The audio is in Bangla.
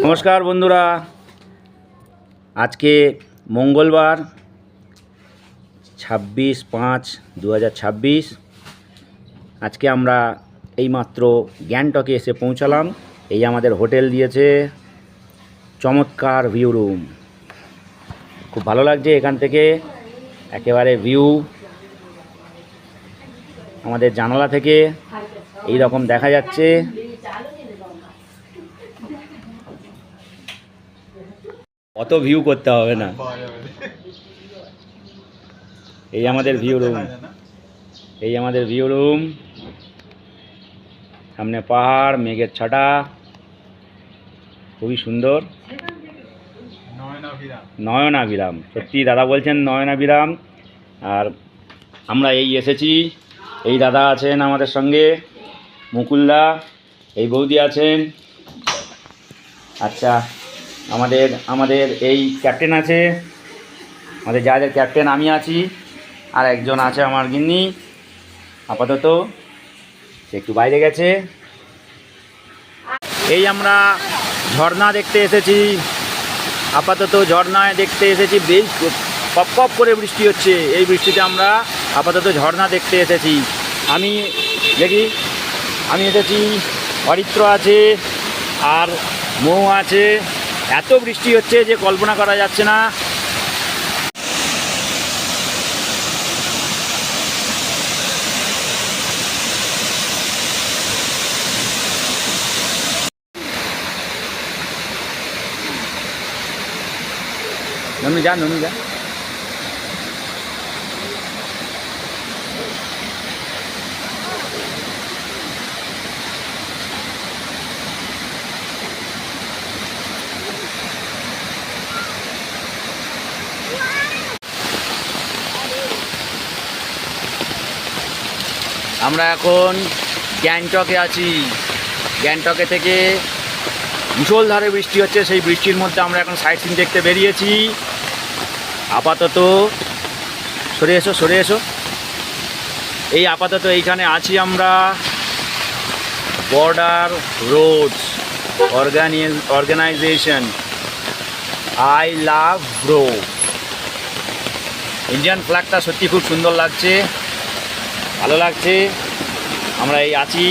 নমস্কার বন্ধুরা, আজকে মঙ্গলবার 26/5/2026। আজকে আমরা এইমাত্র গ্যাংটকে এসে পৌঁছালাম। এই আমাদের হোটেল দিয়েছে চমৎকার ভিউ রুম। খুব ভালো লাগছে এখান থেকে একেবারে ভিউ আমাদের জানালা থেকে এই রকম দেখা যাচ্ছে। অত ভিউ করতে হবে না। এই আমাদের ভিউ রুম, এই আমাদের ভিউ রুম। সামনে পাহাড়, মেঘের ছাটা, খুবই সুন্দর, নয়নাভিরাম। সত্যি দাদা বলছেন নয়নাভিরাম। আর আমরা এই এসেছি, এই দাদা আছেন আমাদের সঙ্গে, মুকুলদা, এই বৌদি আছেন। আচ্ছা, আমাদের এই ক্যাপ্টেন আছে, আমাদের জাহাজের ক্যাপ্টেন আমি আছি, আর একজন আছে আমার গিন্নি। আপাতত সে একটু বাইরে গেছে। এই আমরা ঝর্ণা দেখতে এসেছি। আপাতত ঝর্ণায় দেখতে এসেছি, বেশ কপ কপ করে বৃষ্টি হচ্ছে। এই বৃষ্টিতে আমরা আপাতত ঝর্ণা দেখতে এসেছি। আমি এসেছি, অরিত্র আছে আর মৌ আছে। এত বৃষ্টি হচ্ছে যে কল্পনা করা যাচ্ছে না। ননু যা। আমরা এখন গ্যাংটকে আছি। গ্যাংটকে থেকে মুষলধারে বৃষ্টি হচ্ছে। সেই বৃষ্টির মধ্যে আমরা এখন সাইট সিন দেখতে বেরিয়েছি। আপাতত সরে এসো। এই আপাতত এইখানে আছি আমরা, border roads organisation. I love bro. Indian ফ্ল্যাগটা সত্যি খুব সুন্দর লাগছে, ভালো লাগছে। আমরা এই আছি।